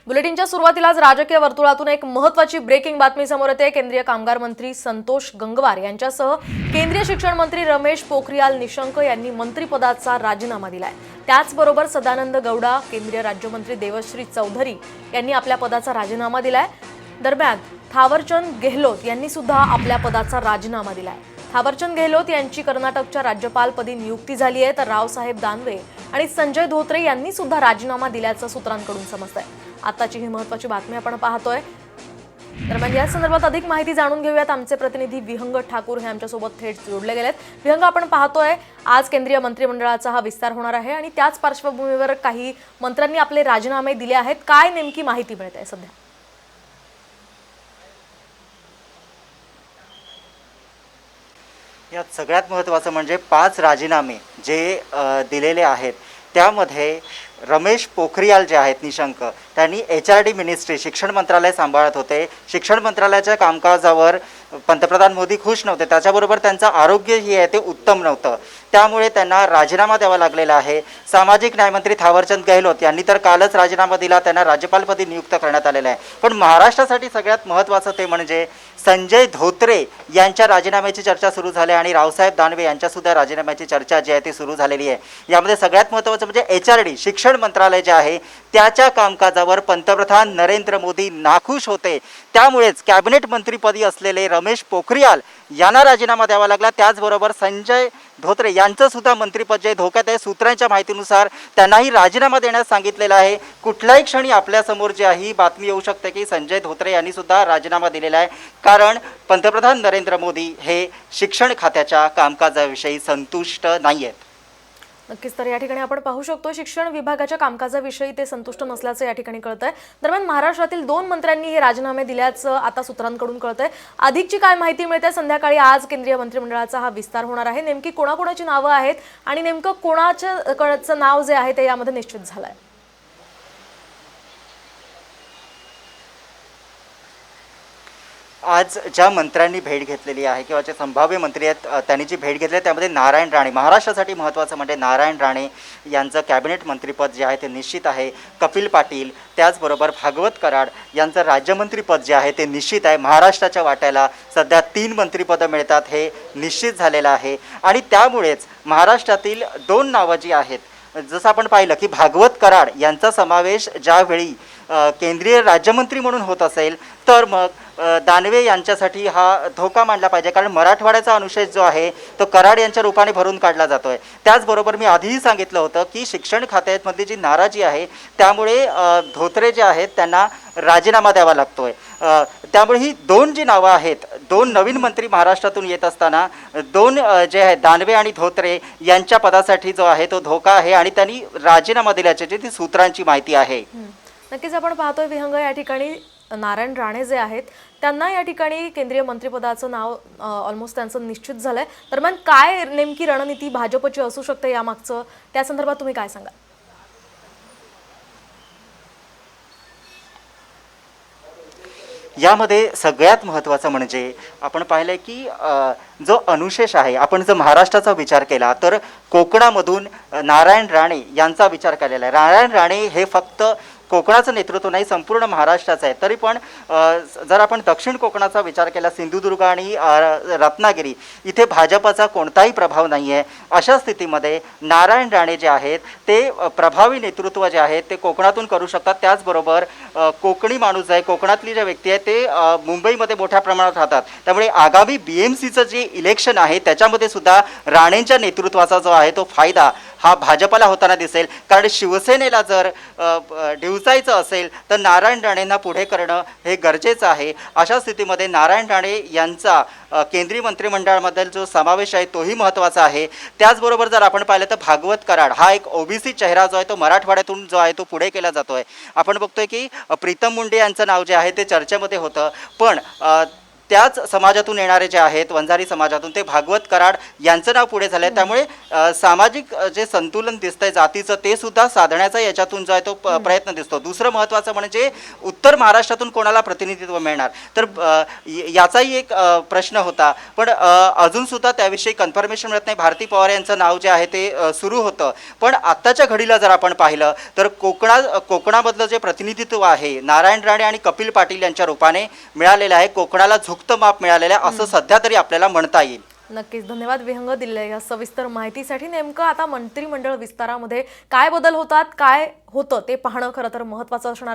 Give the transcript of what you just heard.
बुलेटिनच्या सुरुवातीलाच राजकीय वर्तुळातून एक महत्त्वाची ब्रेकिंग बातमी समोर येते। केंद्रीय कामगार मंत्री संतोष गंगवार यांच्यासह केंद्रीय शिक्षण मंत्री रमेश पोखरियाल निशंक यांनी मंत्रिपदाचा राजीनामा दिलाय। त्याचबरोबर सदानंद गौडा, केंद्रीय राज्यमंत्री देवश्री चौधरी यांनी आपल्या पदाचा राजीनामा दिलाय। दरम्यान थावरचंद गेहलोत यांनी सुद्धा आपल्या पदाचा राजीनामा दिलाय। थावरचंद गेहलोत यांची कर्नाटकच्या राज्यपालपदी नियुक्ती झाली आहे, तर रावसाहेब दानवे आणि संजय धोत्रे यांनी सुद्धा राजीनामा दिल्याचं सूत्रांकडून समजतंय। आताची ही महत्त्वाची बातमी आपण पाहतोय। दरम्यान या संदर्भात अधिक माहिती जाणून घेऊयात। आमचे प्रतिनिधी विहंग ठाकूर हे आमच्यासोबत थेट जोडले गेलेत। विहंग, आपण पाहतोय आज केंद्रीय मंत्रिमंडळाचा हा विस्तार होणार आहे आणि त्याच पार्श्वभूमीवर काही मंत्र्यांनी आपले राजीनामे दिले आहेत। काय नेमकी माहिती मिळते सध्या? यात सगळ्यात महत्त्वाचं म्हणजे 5 राजीनामे जे दिलेले आहेत त्यामध्ये रमेश पोखरियाल जे आहेत निशंक, त्यांनी HRD मिनिस्ट्री शिक्षण मंत्रालय सांभाळत होते। शिक्षण मंत्रालयाच्या कामकाजावर पंतप्रधान मोदी खुश नव्हते, त्याच्याबरोबर त्यांचं आरोग्यही आहे ते उत्तम नव्हतं, त्यामुळे त्यांना राजीनामा द्यावा लागलेला आहे। सामाजिक न्यायमंत्री थावरचंद गेहलोत यांनी तर कालच राजीनामा दिला, त्यांना राज्यपालपदी नियुक्त करण्यात आलेलं आहे। पण महाराष्ट्रासाठी सगळ्यात महत्त्वाचं ते म्हणजे संजय धोत्रे यांच्या राजीनाम्याची चर्चा सुरू झाली आणि रावसाहेब दानवे यांच्यासुद्धा राजीनाम्याची चर्चा जी आहे ती सुरू झालेली आहे। यामध्ये सगळ्यात महत्त्वाचं म्हणजे HRD शिक्षण मंत्रालय जे आहे त्याच्या कामकाजावर पंतप्रधान नरेंद्र मोदी नाखुश होते, त्यामुळेच कॅबिनेट मंत्रीपदी असलेले रमेश पोखरियाल यांना राजीनामा द्यावा लागला। त्याचबरोबर संजय धोत्रे यांचं सुद्धा मंत्रिपद जे धोक्यात आहे, सूत्रांच्या माहितीनुसार त्यांनाही राजीनामा देण्यास सांगितलेला आहे। कुठल्याही क्षणी आपल्यासमोर जी आहे ही बातमी येऊ शकते की संजय धोत्रे यांनी सुद्धा राजीनामा दिलेला आहे, कारण पंतप्रधान नरेंद्र मोदी हे शिक्षण खात्याच्या कामकाजाविषयी संतुष्ट नाही आहेत। नक्कीच, तर या ठिकाणी आपण पाहू शकतो शिक्षण विभागाच्या कामकाजाविषयी ते संतुष्ट नसल्याचं या ठिकाणी कळतंय। दरम्यान महाराष्ट्रातील 2 मंत्र्यांनी हे राजीनामे दिल्याचं आता सूत्रांकडून कळतंय। अधिकची काय माहिती मिळते? संध्याकाळी आज केंद्रीय मंत्रिमंडळाचा हा विस्तार होणार आहे। नेमकी कोणाकोणाची नावं आहेत आणि नेमकं कोणाचं नाव जे आहे ते यामध्ये निश्चित झालंय? आज ज्या मंत्र्यांनी भेट घेतलेली आहे किंवा जे संभाव्य मंत्री आहेत त्यांनी जी भेट घेतली आहे त्यामध्ये नारायण राणे, महाराष्ट्रासाठी महत्त्वाचं म्हणजे नारायण राणे यांचं कॅबिनेट मंत्रीपद जे आहे ते निश्चित आहे। कपिल पाटील, त्याचबरोबर भागवत कराड यांचं राज्यमंत्रीपद जे आहे ते निश्चित आहे। महाराष्ट्राच्या वाट्याला सध्या 3 मंत्रिपदं मिळतात हे निश्चित झालेलं आहे आणि त्यामुळेच महाराष्ट्रातील 2 नावं जी आहेत, जसं आपण पाहिलं की भागवत कराड यांचा समावेश ज्यावेळी केंद्रीय राज्यमंत्री म्हणून होत असेल तर मग दानवे यांच्यासाठी हा धोका मानला पाहिजे, कारण मराठवाड्याचा अनुशेष जो आहे तो कराड यांच्या रूपाने भरून काढला जातो आहे। त्याचबरोबर मी आधीही सांगितलं होतं की शिक्षण खात्यामधली जी नाराजी आहे त्यामुळे धोत्रे जे आहेत त्यांना राजीनामा द्यावा लागतोय। त्यामुळे ही 2 जी नावं आहेत, 2 नवीन मंत्री महाराष्ट्रातून येत असताना 2 जे आहेत दानवे आणि धोत्रे यांच्या पदासाठी जो आहे तो धोका आहे आणि त्यांनी राजीनामा दिल्याची ती सूत्रांची माहिती आहे। नक्कीच, आपण पाहतोय विहंग, या ठिकाणी नारायण राणे जे आहेत त्यांना या ठिकाणी केंद्रीय मंत्रिपदाचं नाव ऑलमोस्ट त्यांचं निश्चित झालंय। दरम्यान काय नेमकी रणनीती भाजपची असू शकते यामागचं, त्या संदर्भात तुम्ही काय सांगाल? यामध्ये सगळ्यात महत्त्वाचं म्हणजे आपण पाहिलं की जो अनुशेष आहे, आपण जर महाराष्ट्राचा विचार केला तर कोकणामधून नारायण राणे यांचा विचार केलेला आहे। नारायण राणे हे फक्त कोकणाचं नेतृत्व नाही, संपूर्ण महाराष्ट्राचं आहे। तरी पण जर आपण दक्षिण कोकणाचा विचार केला, सिंधुदुर्ग आणि रत्नागिरी इथे भाजपचा कोणताही प्रभाव नाही आहे। अशा स्थितीमध्ये नारायण राणे जे आहेत ते प्रभावी नेतृत्व जे आहे ते कोकणातून करू शकतात। त्याचबरोबर कोकणी माणूस आहे, कोकणातली जे व्यक्ती आहे ते मुंबईमध्ये मोठ्या प्रमाणात राहतात, त्यामुळे आगामी BMCचं जे इलेक्शन आहे त्याच्यामध्ये सुद्धा राणेंच्या नेतृत्वाचा जो आहे तो फायदा हा भाजपला होताना दिसेल, कारण शिवसेनेला जर डिवचायचं असेल तर नारायण राणेंना पुढे करणं हे गरजेचं आहे। अशा स्थितीमध्ये नारायण राणे यांचा केंद्रीय मंत्रिमंडळामध्ये जो समावेश आहे तोही महत्त्वाचा आहे। त्याचबरोबर जर आपण पाहिलं तर भागवत कराड हा एक OBC चेहरा जो आहे तो मराठवाड्यातून जो आहे तो पुढे केला जातो आहे। आपण बघतोय की प्रीतम मुंडे यांचं नाव जे आहे ते चर्चेमध्ये होतं, पण त्याच समाजातून येणारे जे आहेत वंजारी समाजातून ते भागवत कराड यांचं नाव पुढे झालंय. त्यामुळे सामाजिक जे संतुलन दिसतंय जातीचं ते सुद्धा साधण्याचा याच्यातून जो आहे तो प्रयत्न दिसतो. दुसरं महत्त्वाचं म्हणजे उत्तर महाराष्ट्रातून कोणाला प्रतिनिधित्व मिळणार, तर याचाही एक प्रश्न होता. पण अजून सुद्धा त्याविषयी कन्फर्मेशन मिळत नाही. भारती पवार यांचं नाव जे आहे ते सुरू होतं. पण आत्ताच्या घडीला जर आपण पाहिलं तर कोकणामधलं जे प्रतिनिधित्व आहे नारायण राणे आणि कपिल पाटील यांच्या रूपाने मिळालेलं आहे. कोकणाला झुकतं माप मिळालेलं आहे असं सध्या तरी आपल्याला म्हणता येईल. नक्कीच. धन्यवाद विहंग दिलेल्या या सविस्तर माहितीसाठी. नेमकं आता मंत्रिमंडळ विस्तारामध्ये काय बदल होतात, काय होतं ते पाहणं खरं तर महत्त्वाचं असणार आहे.